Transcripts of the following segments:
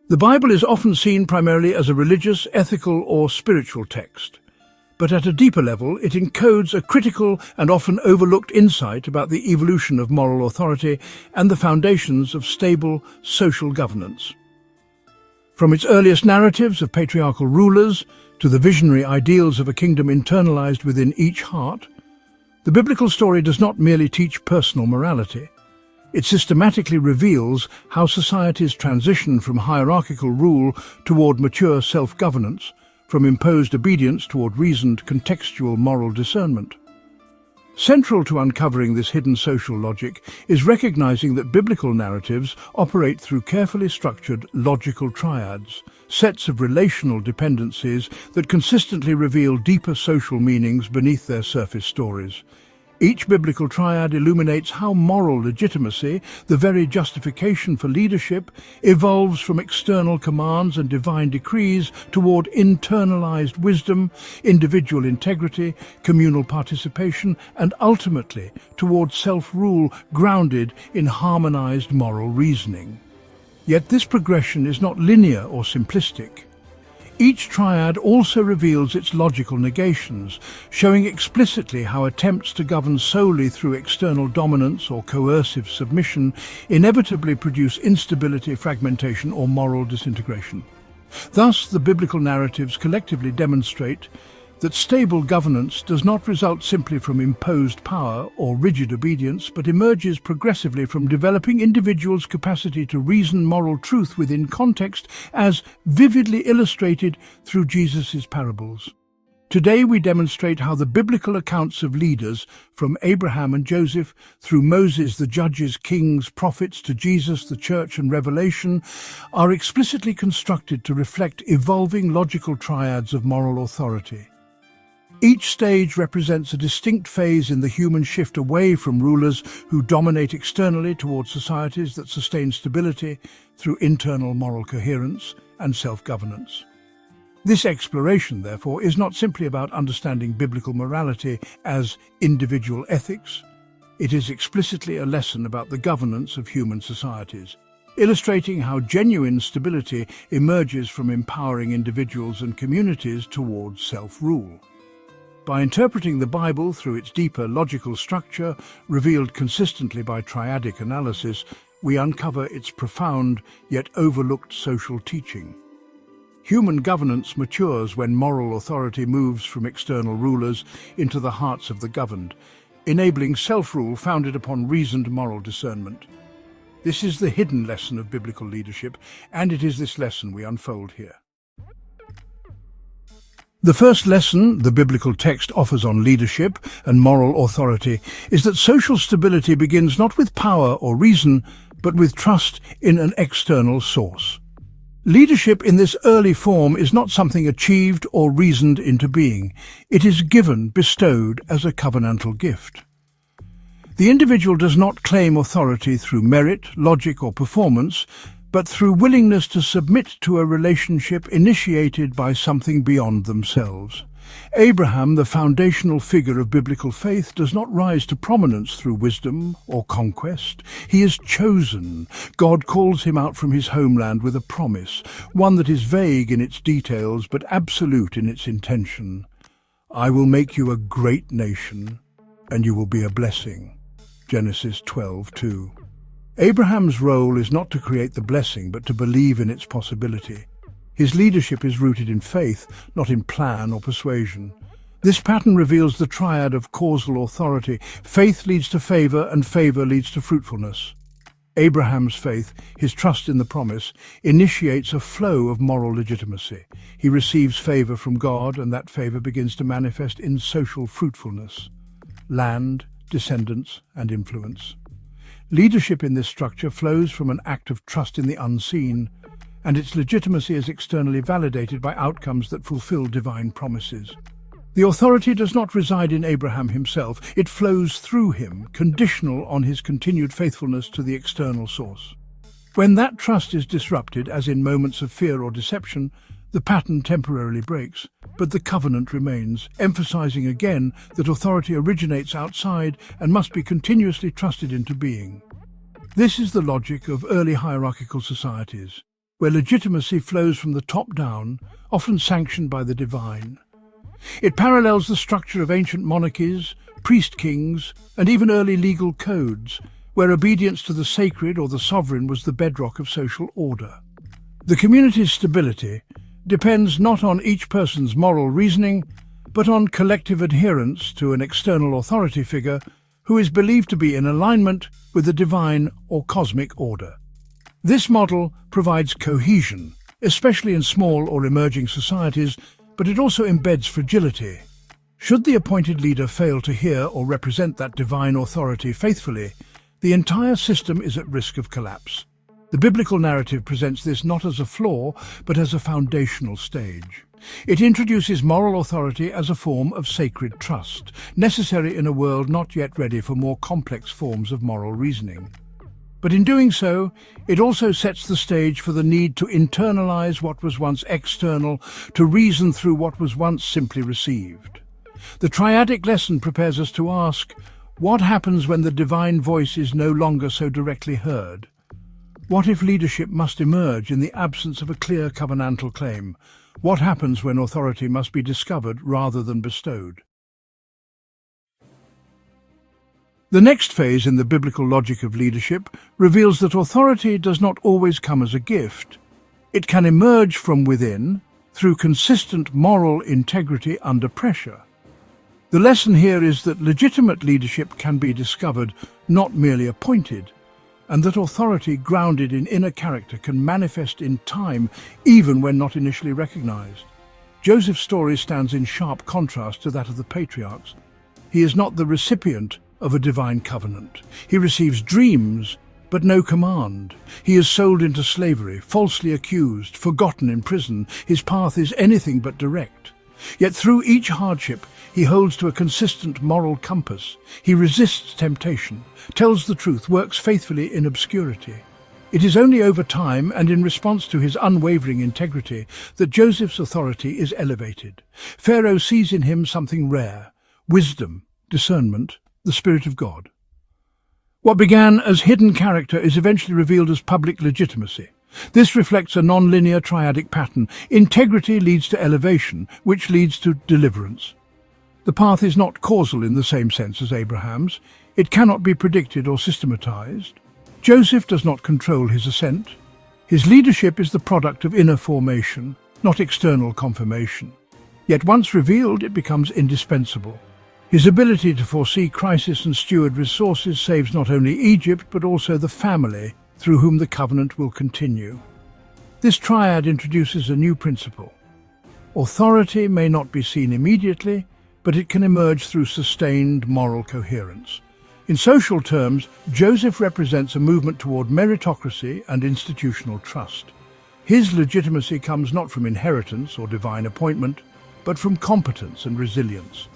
The Bible is often seen primarily as a religious, ethical, or spiritual text. But at a deeper level, it encodes a critical and often overlooked insight about the evolution of moral authority and the foundations of stable social governance. From its earliest narratives of patriarchal rulers to the visionary ideals of a kingdom internalized within each heart, the biblical story does not merely teach personal morality. It systematically reveals how societies transition from hierarchical rule toward mature self-governance, from imposed obedience toward reasoned contextual moral discernment. Central to uncovering this hidden social logic is recognizing that biblical narratives operate through carefully structured logical triads, sets of relational dependencies that consistently reveal deeper social meanings beneath their surface stories. Each biblical triad illuminates how moral legitimacy, the very justification for leadership, evolves from external commands and divine decrees toward internalized wisdom, individual integrity, communal participation, and ultimately toward self-rule grounded in harmonized moral reasoning. Yet this progression is not linear or simplistic. Each triad also reveals its logical negations, showing explicitly how attempts to govern solely through external dominance or coercive submission inevitably produce instability, fragmentation, or moral disintegration. Thus, the biblical narratives collectively demonstrate that stable governance does not result simply from imposed power or rigid obedience, but emerges progressively from developing individuals' capacity to reason moral truth within context, as vividly illustrated through Jesus' parables. Today we demonstrate how the biblical accounts of leaders, from Abraham and Joseph, through Moses, the judges, kings, prophets, to Jesus, the church, and Revelation, are explicitly constructed to reflect evolving logical triads of moral authority. Each stage represents a distinct phase in the human shift away from rulers who dominate externally towards societies that sustain stability through internal moral coherence and self-governance. This exploration, therefore, is not simply about understanding biblical morality as individual ethics. It is explicitly a lesson about the governance of human societies, illustrating how genuine stability emerges from empowering individuals and communities towards self-rule. By interpreting the Bible through its deeper logical structure, revealed consistently by triadic analysis, we uncover its profound yet overlooked social teaching. Human governance matures when moral authority moves from external rulers into the hearts of the governed, enabling self-rule founded upon reasoned moral discernment. This is the hidden lesson of biblical leadership, and it is this lesson we unfold here. The first lesson the biblical text offers on leadership and moral authority is that social stability begins not with power or reason, but with trust in an external source. Leadership in this early form is not something achieved or reasoned into being. It is given, bestowed as a covenantal gift. The individual does not claim authority through merit, logic, or performance, but through willingness to submit to a relationship initiated by something beyond themselves. Abraham, the foundational figure of biblical faith, does not rise to prominence through wisdom or conquest. He is chosen. God calls him out from his homeland with a promise, one that is vague in its details but absolute in its intention. "I will make you a great nation, and you will be a blessing." Genesis 12:2. Abraham's role is not to create the blessing, but to believe in its possibility. His leadership is rooted in faith, not in plan or persuasion. This pattern reveals the triad of causal authority. Faith leads to favor, and favor leads to fruitfulness. Abraham's faith, his trust in the promise, initiates a flow of moral legitimacy. He receives favor from God, and that favor begins to manifest in social fruitfulness, land, descendants, and influence. Leadership in this structure flows from an act of trust in the unseen, and its legitimacy is externally validated by outcomes that fulfill divine promises. The authority does not reside in Abraham himself, it flows through him, conditional on his continued faithfulness to the external source. When that trust is disrupted, as in moments of fear or deception, the pattern temporarily breaks, but the covenant remains, emphasizing again that authority originates outside and must be continuously trusted into being. This is the logic of early hierarchical societies. where legitimacy flows from the top down, often sanctioned by the divine. It parallels the structure of ancient monarchies, priest-kings, and even early legal codes, where obedience to the sacred or the sovereign was the bedrock of social order. The community's stability depends not on each person's moral reasoning, but on collective adherence to an external authority figure who is believed to be in alignment with the divine or cosmic order. This model provides cohesion, especially in small or emerging societies, but it also embeds fragility. Should the appointed leader fail to hear or represent that divine authority faithfully, the entire system is at risk of collapse. The biblical narrative presents this not as a flaw, but as a foundational stage. It introduces moral authority as a form of sacred trust, necessary in a world not yet ready for more complex forms of moral reasoning. But in doing so, it also sets the stage for the need to internalize what was once external, to reason through what was once simply received. The triadic lesson prepares us to ask, what happens when the divine voice is no longer so directly heard? What if leadership must emerge in the absence of a clear covenantal claim? What happens when authority must be discovered rather than bestowed? The next phase in the biblical logic of leadership reveals that authority does not always come as a gift. It can emerge from within through consistent moral integrity under pressure. The lesson here is that legitimate leadership can be discovered, not merely appointed, and that authority grounded in inner character can manifest in time even when not initially recognized. Joseph's story stands in sharp contrast to that of the patriarchs. He is not the recipient of a divine covenant. He receives dreams, but no command. He is sold into slavery, falsely accused, forgotten in prison. His path is anything but direct. Yet through each hardship, he holds to a consistent moral compass. He resists temptation, tells the truth, works faithfully in obscurity. It is only over time and in response to his unwavering integrity that Joseph's authority is elevated. Pharaoh sees in him something rare: wisdom, discernment, the Spirit of God. What began as hidden character is eventually revealed as public legitimacy. This reflects a non-linear triadic pattern. Integrity leads to elevation, which leads to deliverance. The path is not causal in the same sense as Abraham's. It cannot be predicted or systematized. Joseph does not control his ascent. His leadership is the product of inner formation, not external confirmation. Yet once revealed, it becomes indispensable. His ability to foresee crisis and steward resources saves not only Egypt, but also the family through whom the covenant will continue. This triad introduces a new principle. Authority may not be seen immediately, but it can emerge through sustained moral coherence. In social terms, Joseph represents a movement toward meritocracy and institutional trust. His legitimacy comes not from inheritance or divine appointment, but from competence and resilience.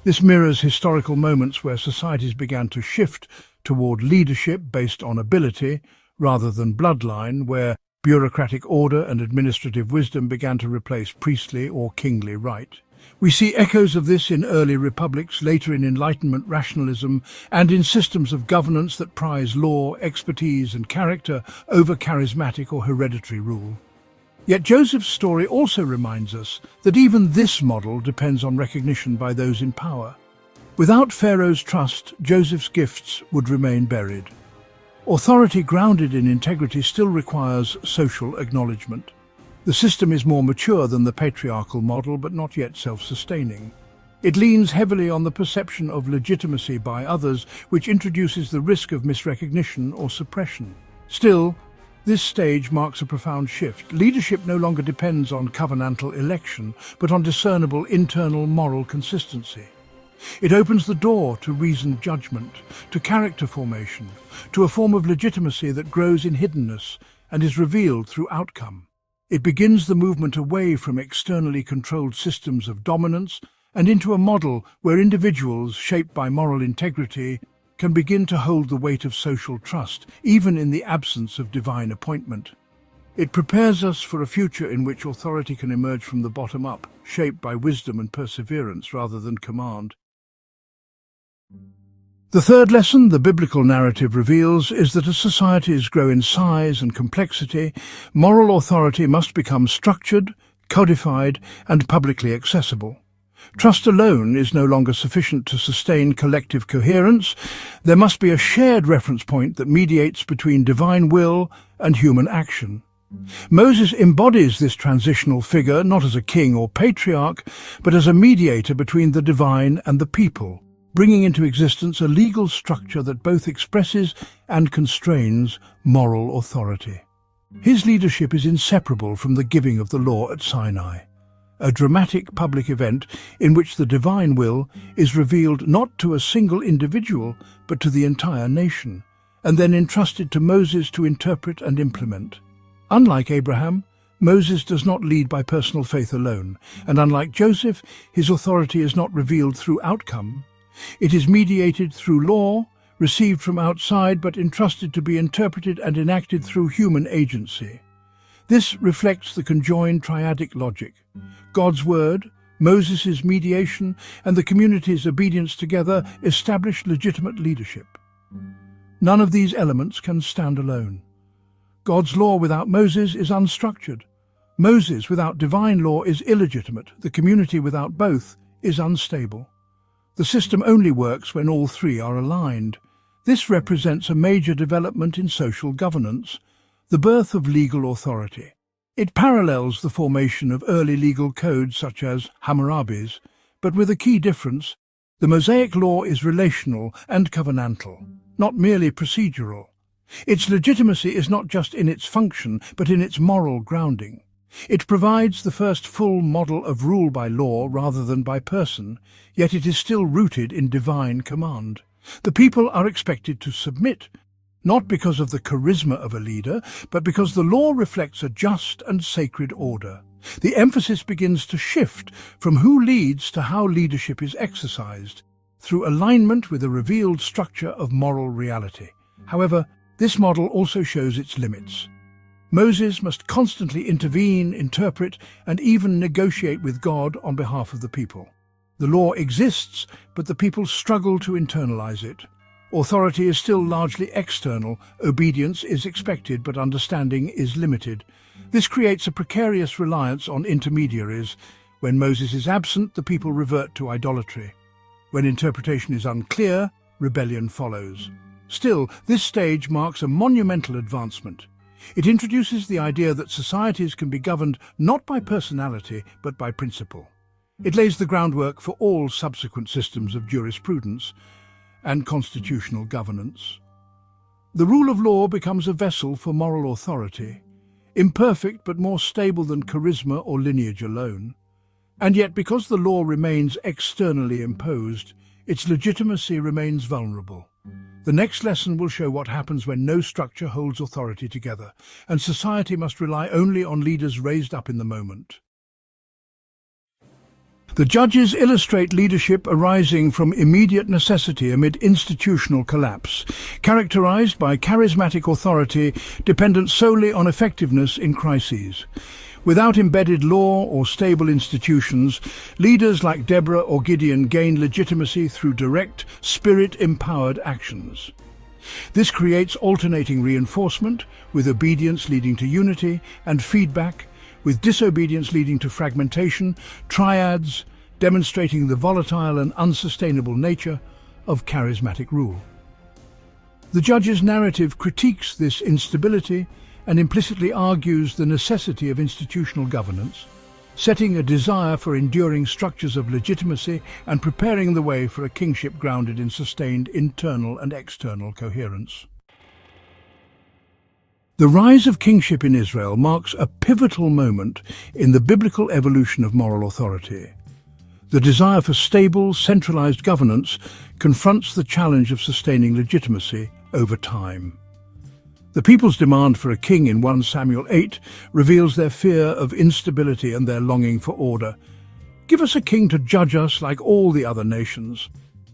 This mirrors historical moments where societies began to shift toward leadership based on ability rather than bloodline, where bureaucratic order and administrative wisdom began to replace priestly or kingly right. We see echoes of this in early republics, later in Enlightenment rationalism, and in systems of governance that prize law, expertise, and character over charismatic or hereditary rule. Yet Joseph's story also reminds us that even this model depends on recognition by those in power. Without Pharaoh's trust, Joseph's gifts would remain buried. Authority grounded in integrity still requires social acknowledgement. The system is more mature than the patriarchal model, but not yet self-sustaining. It leans heavily on the perception of legitimacy by others, which introduces the risk of misrecognition or suppression. Still, this stage marks a profound shift. Leadership no longer depends on covenantal election, but on discernible internal moral consistency. It opens the door to reasoned judgment, to character formation, to a form of legitimacy that grows in hiddenness and is revealed through outcome. It begins the movement away from externally controlled systems of dominance and into a model where individuals, shaped by moral integrity, can begin to hold the weight of social trust, even in the absence of divine appointment. It prepares us for a future in which authority can emerge from the bottom up, shaped by wisdom and perseverance rather than command. The third lesson the biblical narrative reveals is that as societies grow in size and complexity, moral authority must become structured, codified, and publicly accessible. Trust alone is no longer sufficient to sustain collective coherence. There must be a shared reference point that mediates between divine will and human action. Moses embodies this transitional figure not as a king or patriarch, but as a mediator between the divine and the people, bringing into existence a legal structure that both expresses and constrains moral authority. His leadership is inseparable from the giving of the law at Sinai, a dramatic public event in which the divine will is revealed not to a single individual but to the entire nation, and then entrusted to Moses to interpret and implement. Unlike Abraham, Moses does not lead by personal faith alone, and unlike Joseph, his authority is not revealed through outcome. It is mediated through law, received from outside but entrusted to be interpreted and enacted through human agency. This reflects the conjoined triadic logic. God's word, Moses' mediation, and the community's obedience together establish legitimate leadership. None of these elements can stand alone. God's law without Moses is unstructured. Moses without divine law is illegitimate. The community without both is unstable. The system only works when all three are aligned. This represents a major development in social governance, the birth of legal authority. It parallels the formation of early legal codes such as Hammurabi's, but with a key difference: the Mosaic law is relational and covenantal, not merely procedural. Its legitimacy is not just in its function, but in its moral grounding. It provides the first full model of rule by law rather than by person, yet it is still rooted in divine command. The people are expected to submit, not because of the charisma of a leader, but because the law reflects a just and sacred order. The emphasis begins to shift from who leads to how leadership is exercised, through alignment with a revealed structure of moral reality. However, this model also shows its limits. Moses must constantly intervene, interpret, and even negotiate with God on behalf of the people. The law exists, but the people struggle to internalize it. Authority is still largely external. Obedience is expected, but understanding is limited. This creates a precarious reliance on intermediaries. When Moses is absent, the people revert to idolatry. When interpretation is unclear, rebellion follows. Still, this stage marks a monumental advancement. It introduces the idea that societies can be governed not by personality, but by principle. It lays the groundwork for all subsequent systems of jurisprudence and constitutional governance. The rule of law becomes a vessel for moral authority, imperfect but more stable than charisma or lineage alone. And yet, because the law remains externally imposed, its legitimacy remains vulnerable. The next lesson will show what happens when no structure holds authority together, and society must rely only on leaders raised up in the moment. The judges illustrate leadership arising from immediate necessity amid institutional collapse, characterized by charismatic authority dependent solely on effectiveness in crises. Without embedded law or stable institutions, leaders like Deborah or Gideon gain legitimacy through direct, spirit-empowered actions. This creates alternating reinforcement, with obedience leading to unity, and feedback, with disobedience leading to fragmentation, triads, demonstrating the volatile and unsustainable nature of charismatic rule. The judge's narrative critiques this instability and implicitly argues the necessity of institutional governance, setting a desire for enduring structures of legitimacy and preparing the way for a kingship grounded in sustained internal and external coherence. The rise of kingship in Israel marks a pivotal moment in the biblical evolution of moral authority. The desire for stable, centralized governance confronts the challenge of sustaining legitimacy over time. The people's demand for a king in 1 Samuel 8 reveals their fear of instability and their longing for order. Give us a king to judge us like all the other nations.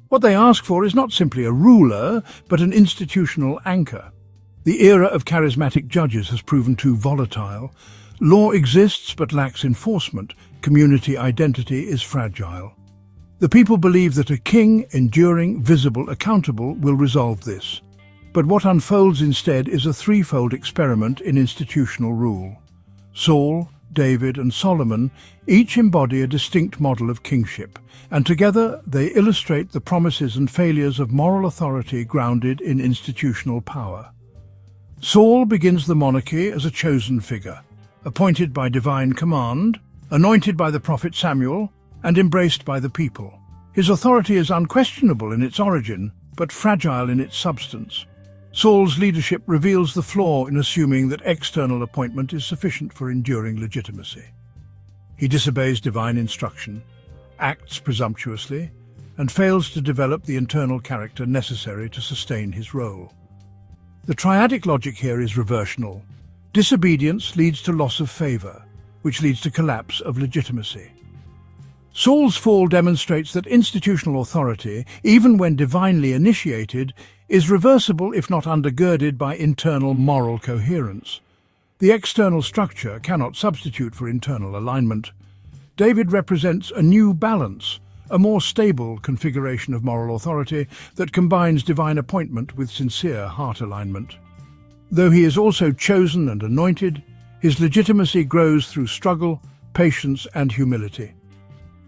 What they ask for is not simply a ruler, but an institutional anchor. The era of charismatic judges has proven too volatile. Law exists but lacks enforcement. Community identity is fragile. The people believe that a king, enduring, visible, accountable, will resolve this. But what unfolds instead is a threefold experiment in institutional rule. Saul, David, and Solomon each embody a distinct model of kingship, and together they illustrate the promises and failures of moral authority grounded in institutional power. Saul begins the monarchy as a chosen figure, appointed by divine command, anointed by the prophet Samuel, and embraced by the people. His authority is unquestionable in its origin, but fragile in its substance. Saul's leadership reveals the flaw in assuming that external appointment is sufficient for enduring legitimacy. He disobeys divine instruction, acts presumptuously, and fails to develop the internal character necessary to sustain his role. The triadic logic here is reversional. Disobedience leads to loss of favor, which leads to collapse of legitimacy. Saul's fall demonstrates that institutional authority, even when divinely initiated, is reversible if not undergirded by internal moral coherence. The external structure cannot substitute for internal alignment. David represents a new balance, a more stable configuration of moral authority that combines divine appointment with sincere heart alignment. Though he is also chosen and anointed, his legitimacy grows through struggle, patience, and humility.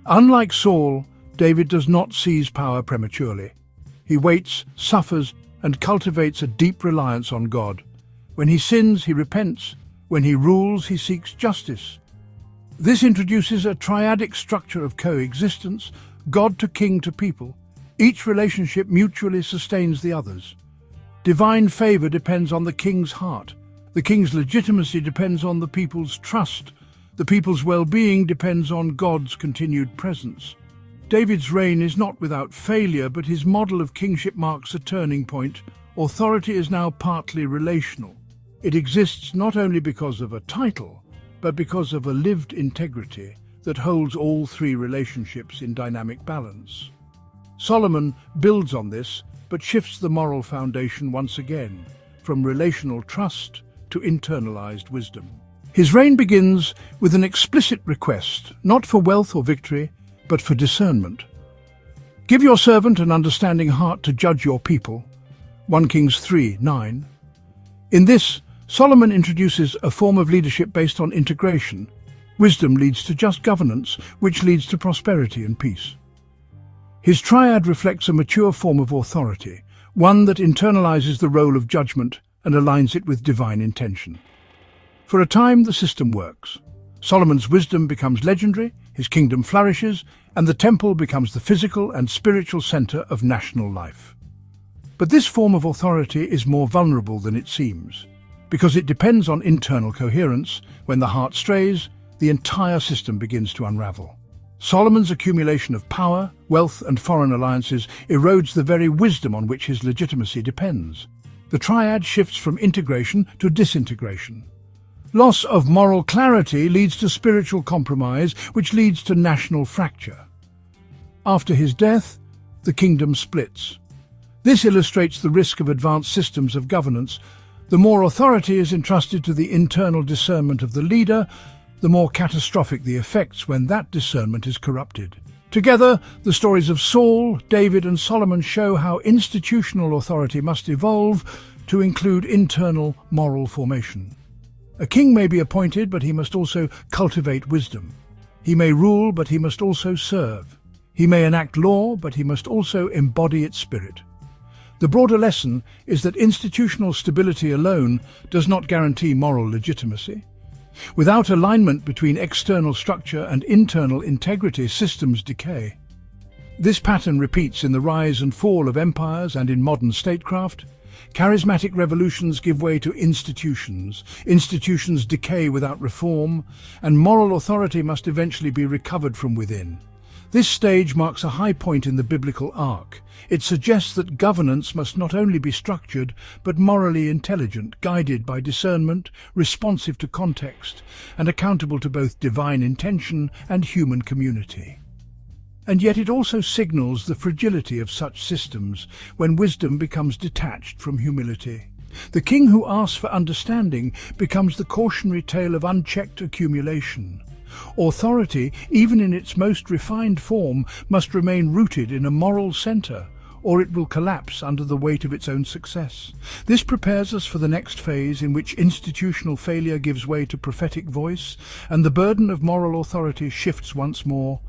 Unlike Saul, David does not seize power prematurely. He waits, suffers, and cultivates a deep reliance on God. When he sins, he repents. When he rules, he seeks justice. This introduces a triadic structure of coexistence, God to king to people. Each relationship mutually sustains the others. Divine favor depends on the king's heart. The king's legitimacy depends on the people's trust. The people's well-being depends on God's continued presence. David's reign is not without failure, but his model of kingship marks a turning point. Authority is now partly relational. It exists not only because of a title, but because of a lived integrity that holds all three relationships in dynamic balance. Solomon builds on this, but shifts the moral foundation once again, from relational trust to internalized wisdom. His reign begins with an explicit request, not for wealth or victory, but for discernment. Give your servant an understanding heart to judge your people. 1 Kings 3:9. In this, Solomon introduces a form of leadership based on integration. Wisdom leads to just governance, which leads to prosperity and peace. His triad reflects a mature form of authority, one that internalizes the role of judgment and aligns it with divine intention. For a time, the system works. Solomon's wisdom becomes legendary, his kingdom flourishes, and the temple becomes the physical and spiritual center of national life. But this form of authority is more vulnerable than it seems. Because it depends on internal coherence, when the heart strays, the entire system begins to unravel. Solomon's accumulation of power, wealth, and foreign alliances erodes the very wisdom on which his legitimacy depends. The triad shifts from integration to disintegration. Loss of moral clarity leads to spiritual compromise, which leads to national fracture. After his death, the kingdom splits. This illustrates the risk of advanced systems of governance. The more authority is entrusted to the internal discernment of the leader, the more catastrophic the effects when that discernment is corrupted. Together, the stories of Saul, David, and Solomon show how institutional authority must evolve to include internal moral formation. A king may be appointed, but he must also cultivate wisdom. He may rule, but he must also serve. He may enact law, but he must also embody its spirit. The broader lesson is that institutional stability alone does not guarantee moral legitimacy. Without alignment between external structure and internal integrity, systems decay. This pattern repeats in the rise and fall of empires and in modern statecraft. Charismatic revolutions give way to institutions. Institutions decay without reform, and moral authority must eventually be recovered from within. This stage marks a high point in the biblical arc. It suggests that governance must not only be structured, but morally intelligent, guided by discernment, responsive to context, and accountable to both divine intention and human community. And yet it also signals the fragility of such systems when wisdom becomes detached from humility. The king who asks for understanding becomes the cautionary tale of unchecked accumulation. Authority, even in its most refined form, must remain rooted in a moral centre, or it will collapse under the weight of its own success. This prepares us for the next phase in which institutional failure gives way to prophetic voice, and the burden of moral authority shifts once more,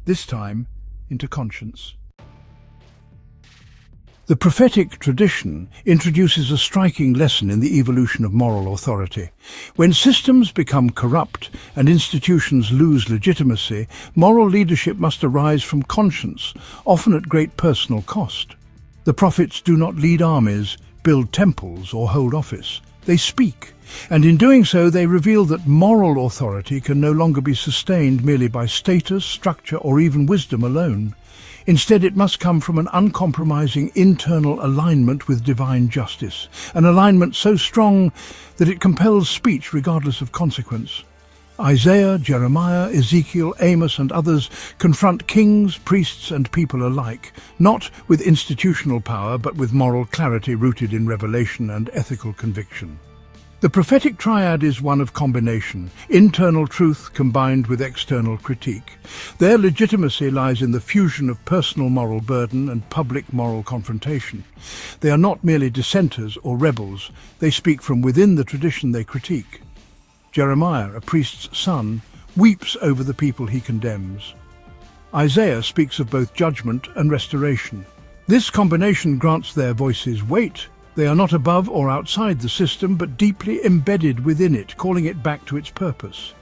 this time into conscience. The prophetic tradition introduces a striking lesson in the evolution of moral authority. When systems become corrupt and institutions lose legitimacy, moral leadership must arise from conscience, often at great personal cost. The prophets do not lead armies, build temples, or hold office. They speak, and in doing so they reveal that moral authority can no longer be sustained merely by status, structure, or even wisdom alone. Instead, it must come from an uncompromising internal alignment with divine justice, an alignment so strong that it compels speech regardless of consequence. Isaiah, Jeremiah, Ezekiel, Amos, and others confront kings, priests, and people alike, not with institutional power but with moral clarity rooted in revelation and ethical conviction. The prophetic triad is one of combination, internal truth combined with external critique. Their legitimacy lies in the fusion of personal moral burden and public moral confrontation. They are not merely dissenters or rebels, they speak from within the tradition they critique. Jeremiah, a priest's son, weeps over the people he condemns. Isaiah speaks of both judgment and restoration. This combination grants their voices weight. They are not above or outside the system, but deeply embedded within it, calling it back to its purpose.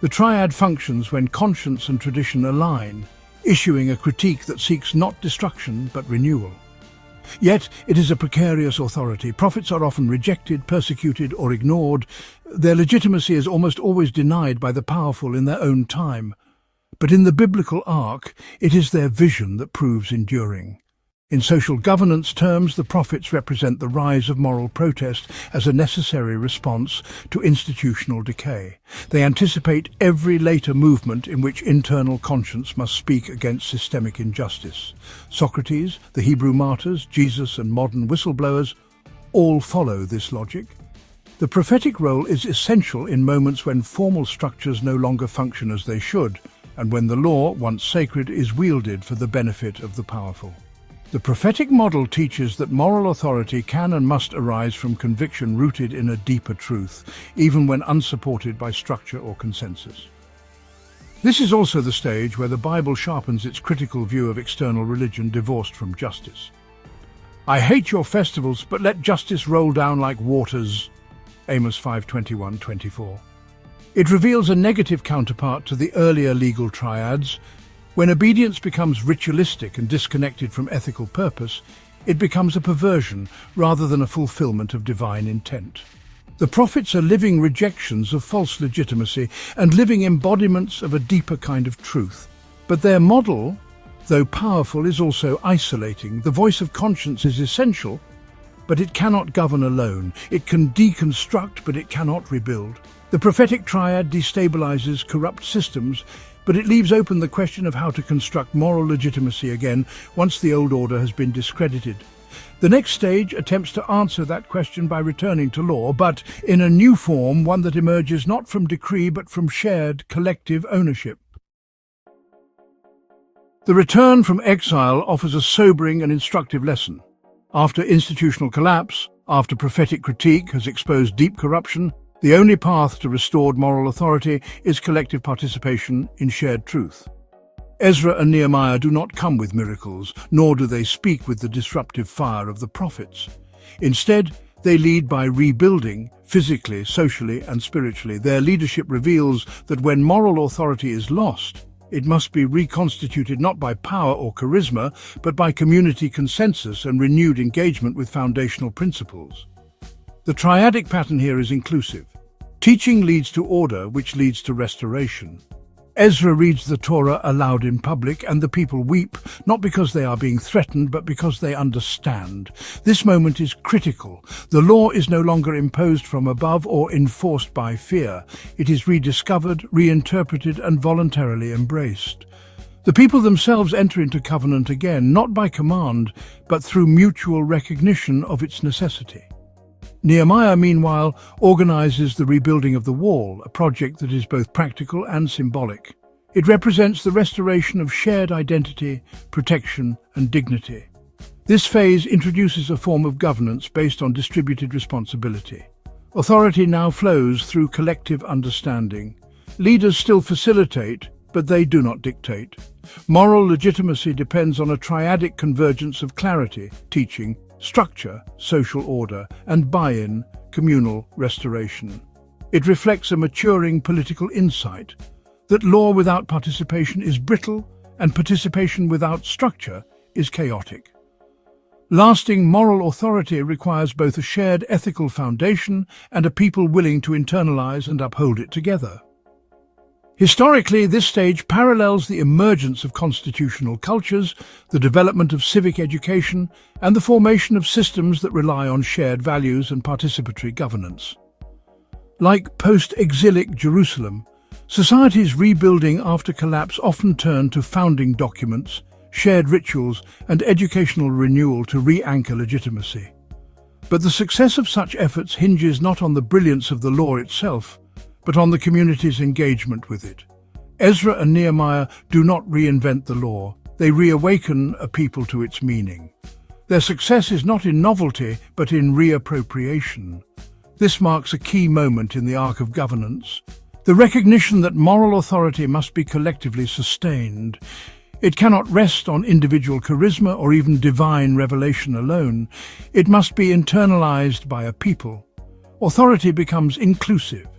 The triad functions when conscience and tradition align, issuing a critique that seeks not destruction but renewal. Yet it is a precarious authority. Prophets are often rejected, persecuted, or ignored. Their legitimacy is almost always denied by the powerful in their own time. But in the biblical arc, it is their vision that proves enduring. In social governance terms, the prophets represent the rise of moral protest as a necessary response to institutional decay. They anticipate every later movement in which internal conscience must speak against systemic injustice. Socrates, the Hebrew martyrs, Jesus, and modern whistleblowers all follow this logic. The prophetic role is essential in moments when formal structures no longer function as they should, and when the law, once sacred, is wielded for the benefit of the powerful. The prophetic model teaches that moral authority can and must arise from conviction rooted in a deeper truth, even when unsupported by structure or consensus. This is also the stage where the Bible sharpens its critical view of external religion divorced from justice. "I hate your festivals, but let justice roll down like waters." Amos 5:21-24. It reveals a negative counterpart to the earlier legal triads. When obedience becomes ritualistic and disconnected from ethical purpose, it becomes a perversion rather than a fulfillment of divine intent. The prophets are living rejections of false legitimacy and living embodiments of a deeper kind of truth. But their model, though powerful, is also isolating. The voice of conscience is essential, but it cannot govern alone. It can deconstruct, but it cannot rebuild. The prophetic triad destabilizes corrupt systems, but it leaves open the question of how to construct moral legitimacy again once the old order has been discredited. The next stage attempts to answer that question by returning to law, but in a new form, one that emerges not from decree but from shared collective ownership. The return from exile offers a sobering and instructive lesson. After institutional collapse, after prophetic critique has exposed deep corruption, the only path to restored moral authority is collective participation in shared truth. Ezra and Nehemiah do not come with miracles, nor do they speak with the disruptive fire of the prophets. Instead, they lead by rebuilding, physically, socially, and spiritually. Their leadership reveals that when moral authority is lost, it must be reconstituted not by power or charisma, but by community consensus and renewed engagement with foundational principles. The triadic pattern here is inclusive. Teaching leads to order, which leads to restoration. Ezra reads the Torah aloud in public, and the people weep, not because they are being threatened, but because they understand. This moment is critical. The law is no longer imposed from above or enforced by fear. It is rediscovered, reinterpreted, and voluntarily embraced. The people themselves enter into covenant again, not by command, but through mutual recognition of its necessity. Nehemiah, meanwhile, organizes the rebuilding of the wall, a project that is both practical and symbolic. It represents the restoration of shared identity, protection, and dignity. This phase introduces a form of governance based on distributed responsibility. Authority now flows through collective understanding. Leaders still facilitate, but they do not dictate. Moral legitimacy depends on a triadic convergence of clarity, teaching, structure, social order, and buy-in, communal restoration. It reflects a maturing political insight that law without participation is brittle and participation without structure is chaotic. Lasting moral authority requires both a shared ethical foundation and a people willing to internalize and uphold it together. Historically, this stage parallels the emergence of constitutional cultures, the development of civic education, and the formation of systems that rely on shared values and participatory governance. Like post-exilic Jerusalem, societies rebuilding after collapse often turn to founding documents, shared rituals, and educational renewal to re-anchor legitimacy. But the success of such efforts hinges not on the brilliance of the law itself, but on the community's engagement with it. Ezra and Nehemiah do not reinvent the law, they reawaken a people to its meaning. Their success is not in novelty, but in reappropriation. This marks a key moment in the arc of governance, the recognition that moral authority must be collectively sustained. It cannot rest on individual charisma or even divine revelation alone. It must be internalized by a people. Authority becomes inclusive.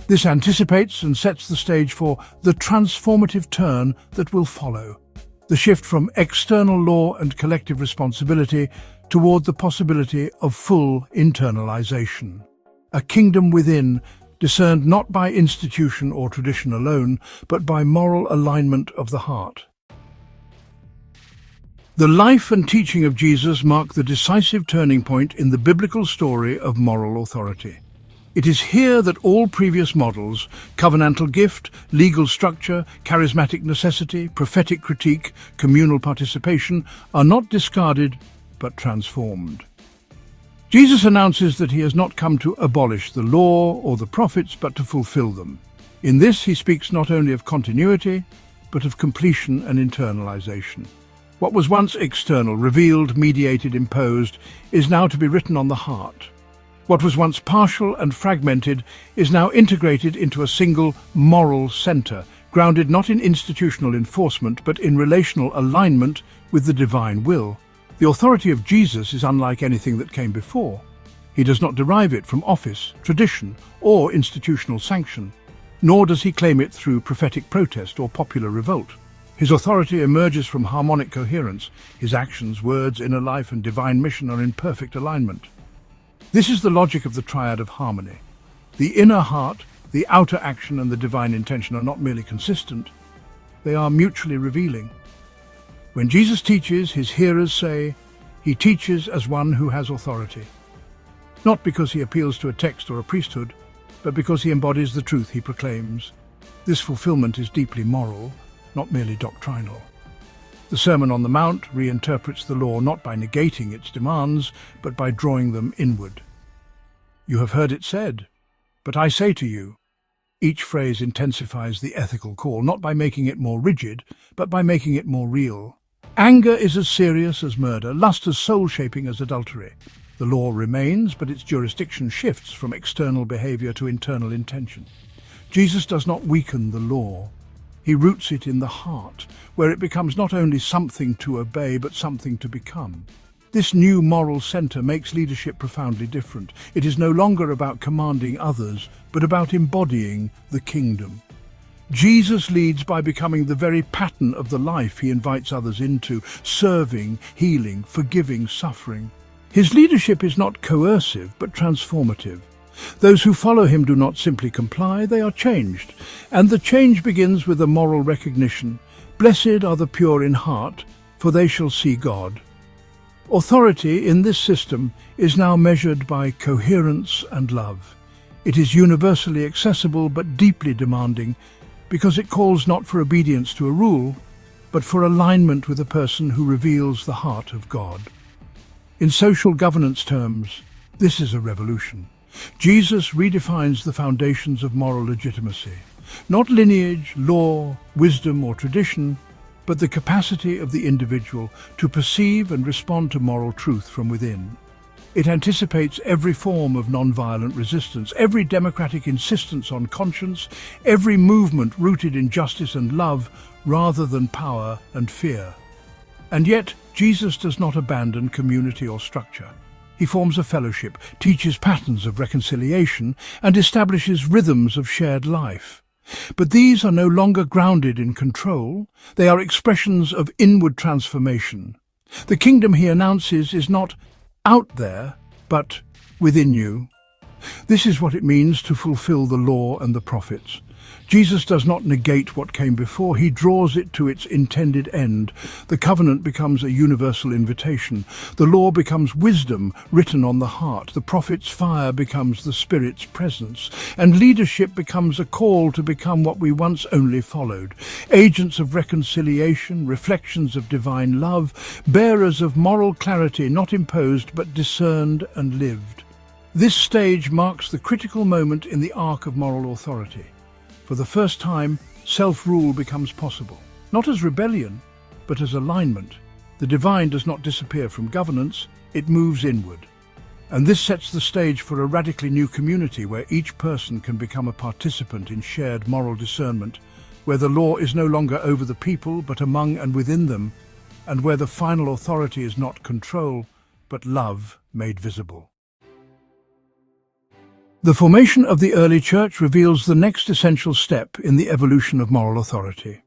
This anticipates and sets the stage for the transformative turn that will follow, the shift from external law and collective responsibility toward the possibility of full internalization. A kingdom within, discerned not by institution or tradition alone, but by moral alignment of the heart. The life and teaching of Jesus mark the decisive turning point in the biblical story of moral authority. It is here that all previous models, covenantal gift, legal structure, charismatic necessity, prophetic critique, communal participation, are not discarded but transformed. Jesus announces that he has not come to abolish the law or the prophets but to fulfill them. In this he speaks not only of continuity but of completion and internalization. What was once external, revealed, mediated, imposed, is now to be written on the heart. What was once partial and fragmented is now integrated into a single moral center, grounded not in institutional enforcement but in relational alignment with the divine will. The authority of Jesus is unlike anything that came before. He does not derive it from office, tradition, or institutional sanction, nor does he claim it through prophetic protest or popular revolt. His authority emerges from harmonic coherence. His actions, words, inner life, and divine mission are in perfect alignment. This is the logic of the triad of harmony. The inner heart, the outer action, and the divine intention are not merely consistent, they are mutually revealing. When Jesus teaches, his hearers say, he teaches as one who has authority. Not because he appeals to a text or a priesthood, but because he embodies the truth he proclaims. This fulfillment is deeply moral, not merely doctrinal. The Sermon on the Mount reinterprets the law not by negating its demands, but by drawing them inward. You have heard it said, but I say to you. Each phrase intensifies the ethical call, not by making it more rigid, but by making it more real. Anger is as serious as murder, lust as soul-shaping as adultery. The law remains, but its jurisdiction shifts from external behavior to internal intention. Jesus does not weaken the law. He roots it in the heart, where it becomes not only something to obey, but something to become. This new moral center makes leadership profoundly different. It is no longer about commanding others, but about embodying the kingdom. Jesus leads by becoming the very pattern of the life he invites others into, serving, healing, forgiving, suffering. His leadership is not coercive, but transformative. Those who follow him do not simply comply, they are changed. And the change begins with a moral recognition. Blessed are the pure in heart, for they shall see God. Authority in this system is now measured by coherence and love. It is universally accessible but deeply demanding, because it calls not for obedience to a rule, but for alignment with a person who reveals the heart of God. In social governance terms, This is a revolution. Jesus redefines the foundations of moral legitimacy. Not lineage, law, wisdom or tradition, but the capacity of the individual to perceive and respond to moral truth from within. It anticipates every form of non-violent resistance, every democratic insistence on conscience, every movement rooted in justice and love rather than power and fear. And yet, Jesus does not abandon community or structure. He forms a fellowship, teaches patterns of reconciliation, and establishes rhythms of shared life. But these are no longer grounded in control. They are expressions of inward transformation. The kingdom he announces is not out there, but within you. This is what it means to fulfill the law and the prophets. Jesus does not negate what came before, he draws it to its intended end. The covenant becomes a universal invitation. The law becomes wisdom written on the heart. The prophet's fire becomes the Spirit's presence. And leadership becomes a call to become what we once only followed. Agents of reconciliation, reflections of divine love, bearers of moral clarity not imposed but discerned and lived. This stage marks the critical moment in the arc of moral authority. For the first time, self-rule becomes possible, not as rebellion, but as alignment. The divine does not disappear from governance, it moves inward. And this sets the stage for a radically new community where each person can become a participant in shared moral discernment, where the law is no longer over the people but among and within them, and where the final authority is not control, but love made visible. The formation of the early church reveals the next essential step in the evolution of moral authority.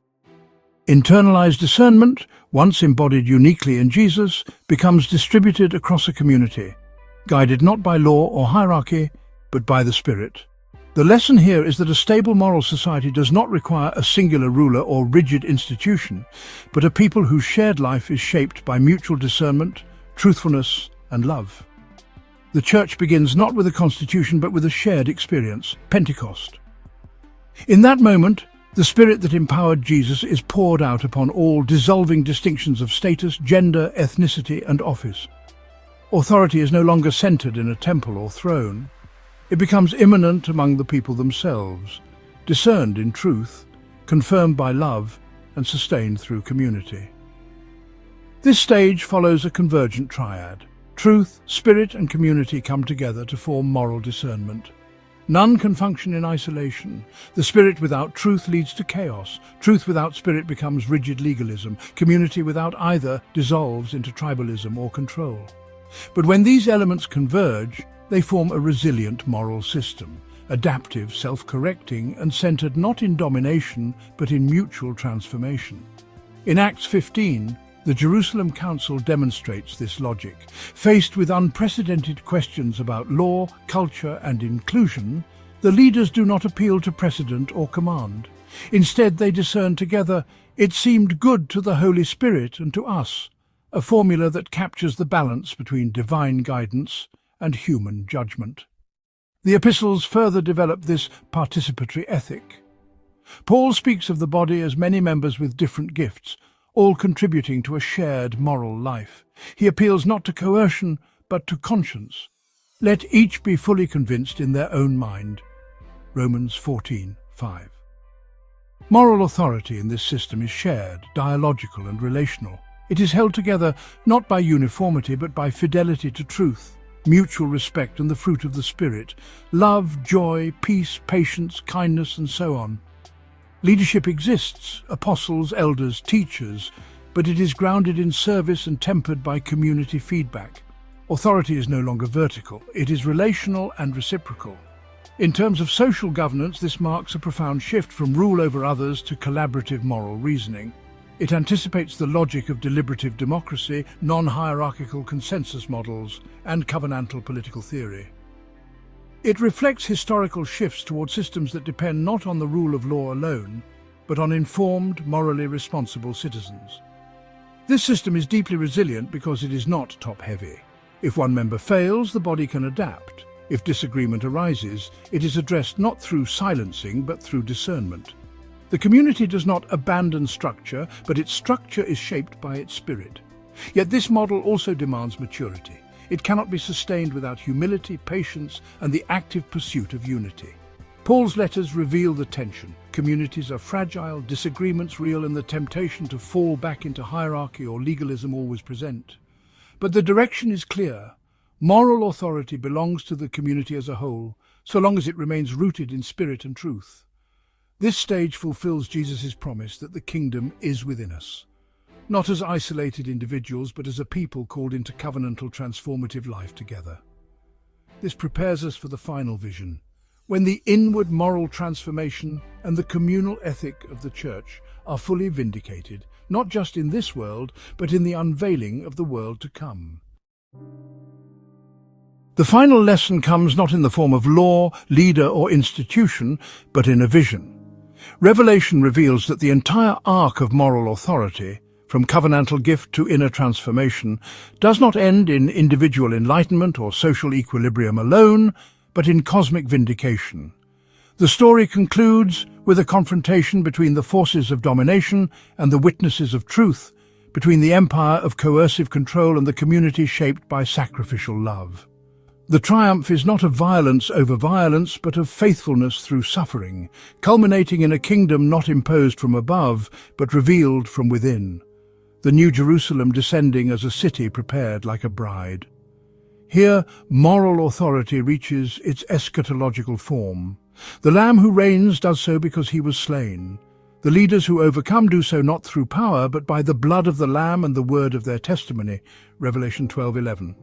Internalized discernment, once embodied uniquely in Jesus, becomes distributed across a community, guided not by law or hierarchy, but by the Spirit. The lesson here is that a stable moral society does not require a singular ruler or rigid institution, but a people whose shared life is shaped by mutual discernment, truthfulness, and love. The church begins not with a constitution but with a shared experience, Pentecost. In that moment, the Spirit that empowered Jesus is poured out upon all, dissolving distinctions of status, gender, ethnicity, and office. Authority is no longer centered in a temple or throne. It becomes immanent among the people themselves, discerned in truth, confirmed by love, and sustained through community. This stage follows a convergent triad. Truth, spirit, and community come together to form moral discernment. None can function in isolation. The spirit without truth leads to chaos. Truth without spirit becomes rigid legalism. Community without either dissolves into tribalism or control. But when these elements converge, they form a resilient moral system, adaptive, self-correcting, and centered not in domination, but in mutual transformation. In Acts 15, the Jerusalem Council demonstrates this logic. Faced with unprecedented questions about law, culture, and inclusion, the leaders do not appeal to precedent or command. Instead, they discern together, "It seemed good to the Holy Spirit and to us," a formula that captures the balance between divine guidance and human judgment. The epistles further develop this participatory ethic. Paul speaks of the body as many members with different gifts, all contributing to a shared moral life. He appeals not to coercion, but to conscience. Let each be fully convinced in their own mind. Romans 14:5. Moral authority in this system is shared, dialogical, and relational. It is held together not by uniformity, but by fidelity to truth, mutual respect, and the fruit of the Spirit, love, joy, peace, patience, kindness, and so on. Leadership exists, apostles, elders, teachers, but it is grounded in service and tempered by community feedback. Authority is no longer vertical, it is relational and reciprocal. In terms of social governance, this marks a profound shift from rule over others to collaborative moral reasoning. It anticipates the logic of deliberative democracy, non-hierarchical consensus models, and covenantal political theory. It reflects historical shifts toward systems that depend not on the rule of law alone, but on informed, morally responsible citizens. This system is deeply resilient because it is not top-heavy. If one member fails, the body can adapt. If disagreement arises, it is addressed not through silencing, but through discernment. The community does not abandon structure, but its structure is shaped by its spirit. Yet this model also demands maturity. It cannot be sustained without humility, patience, and the active pursuit of unity. Paul's letters reveal the tension. Communities are fragile, disagreements real, and the temptation to fall back into hierarchy or legalism always present. But the direction is clear. Moral authority belongs to the community as a whole, so long as it remains rooted in spirit and truth. This stage fulfills Jesus' promise that the kingdom is within us, not as isolated individuals, but as a people called into covenantal transformative life together. This prepares us for the final vision, when the inward moral transformation and the communal ethic of the Church are fully vindicated, not just in this world, but in the unveiling of the world to come. The final lesson comes not in the form of law, leader, or institution, but in a vision. Revelation reveals that the entire arc of moral authority, from covenantal gift to inner transformation, does not end in individual enlightenment or social equilibrium alone, but in cosmic vindication. The story concludes with a confrontation between the forces of domination and the witnesses of truth, between the empire of coercive control and the community shaped by sacrificial love. The triumph is not of violence over violence, but of faithfulness through suffering, culminating in a kingdom not imposed from above, but revealed from within. The New Jerusalem descending as a city prepared like a bride. Here, moral authority reaches its eschatological form. The Lamb who reigns does so because he was slain. The leaders who overcome do so not through power, but by the blood of the Lamb and the word of their testimony. Revelation 12:11.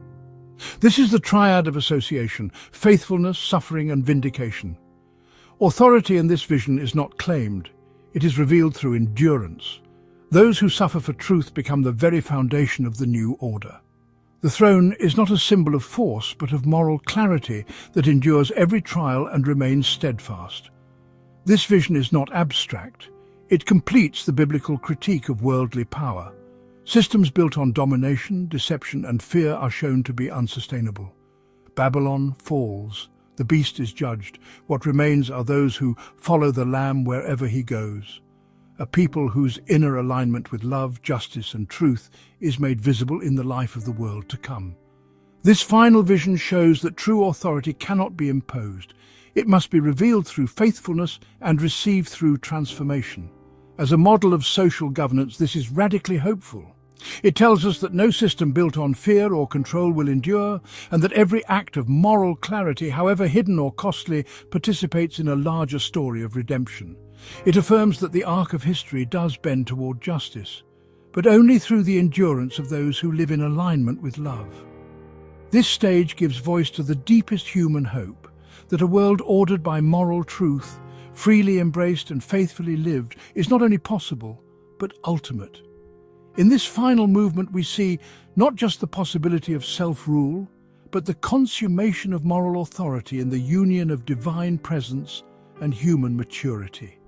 This is the triad of association: faithfulness, suffering, and vindication. Authority in this vision is not claimed. It is revealed through endurance. Those who suffer for truth become the very foundation of the new order. The throne is not a symbol of force, but of moral clarity that endures every trial and remains steadfast. This vision is not abstract. It completes the biblical critique of worldly power. Systems built on domination, deception, and fear are shown to be unsustainable. Babylon falls. The beast is judged. What remains are those who follow the Lamb wherever he goes. A people whose inner alignment with love, justice, and truth is made visible in the life of the world to come. This final vision shows that true authority cannot be imposed. It must be revealed through faithfulness and received through transformation. As a model of social governance, this is radically hopeful. It tells us that no system built on fear or control will endure, and that every act of moral clarity, however hidden or costly, participates in a larger story of redemption. It affirms that the arc of history does bend toward justice, but only through the endurance of those who live in alignment with love. This stage gives voice to the deepest human hope, that a world ordered by moral truth, freely embraced and faithfully lived, is not only possible, but ultimate. In this final movement we see not just the possibility of self-rule, but the consummation of moral authority in the union of divine presence and human maturity.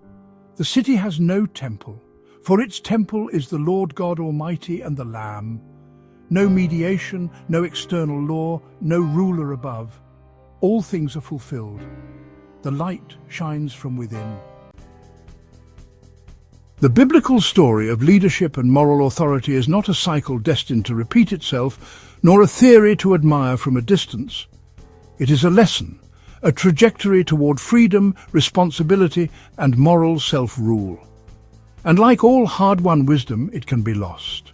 The city has no temple, for its temple is the Lord God Almighty and the Lamb. No mediation, no external law, no ruler above. All things are fulfilled. The light shines from within. The biblical story of leadership and moral authority is not a cycle destined to repeat itself, nor a theory to admire from a distance. It is a lesson, a trajectory toward freedom, responsibility, and moral self-rule. And like all hard-won wisdom, it can be lost.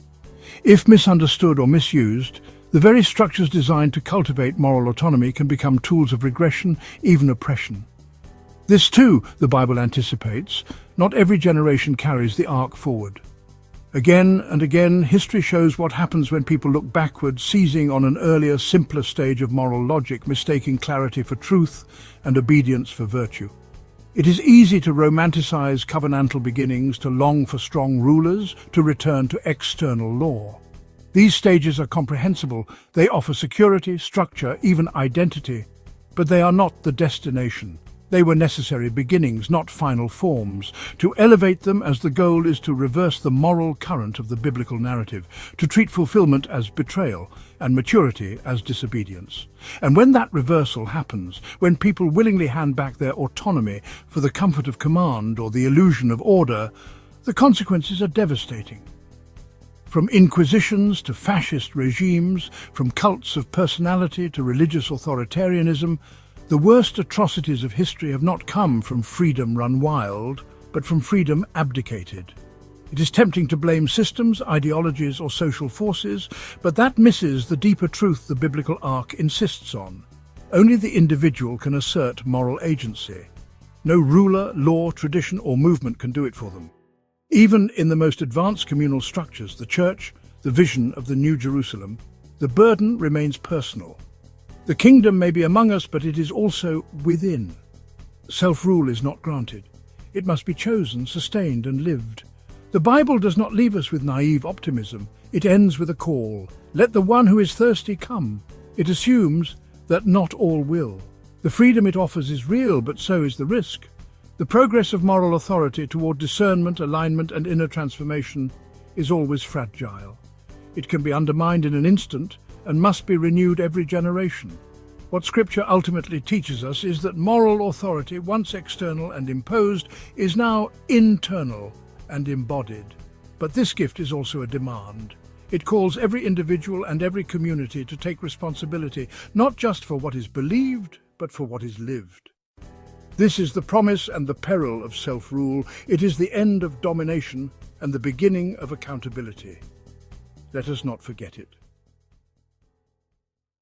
If misunderstood or misused, the very structures designed to cultivate moral autonomy can become tools of regression, even oppression. This too, the Bible anticipates. Not every generation carries the arc forward. Again and again, history shows what happens when people look backward, seizing on an earlier, simpler stage of moral logic, mistaking clarity for truth and obedience for virtue. It is easy to romanticize covenantal beginnings, to long for strong rulers, to return to external law. These stages are comprehensible. They offer security, structure, even identity, but they are not the destination. They were necessary beginnings, not final forms. To elevate them as the goal is to reverse the moral current of the biblical narrative, to treat fulfillment as betrayal and maturity as disobedience. And when that reversal happens, when people willingly hand back their autonomy for the comfort of command or the illusion of order, the consequences are devastating. From inquisitions to fascist regimes, from cults of personality to religious authoritarianism, the worst atrocities of history have not come from freedom run wild, but from freedom abdicated. It is tempting to blame systems, ideologies, or social forces, but that misses the deeper truth the biblical arc insists on. Only the individual can assert moral agency. No ruler, law, tradition, or movement can do it for them. Even in the most advanced communal structures, the Church, the vision of the New Jerusalem, the burden remains personal. The kingdom may be among us, but it is also within. Self-rule is not granted. It must be chosen, sustained, and lived. The Bible does not leave us with naive optimism. It ends with a call. Let the one who is thirsty come. It assumes that not all will. The freedom it offers is real, but so is the risk. The progress of moral authority toward discernment, alignment, and inner transformation is always fragile. It can be undermined in an instant and must be renewed every generation. What Scripture ultimately teaches us is that moral authority, once external and imposed, is now internal and embodied. But this gift is also a demand. It calls every individual and every community to take responsibility, not just for what is believed, but for what is lived. This is the promise and the peril of self-rule. It is the end of domination and the beginning of accountability. Let us not forget it.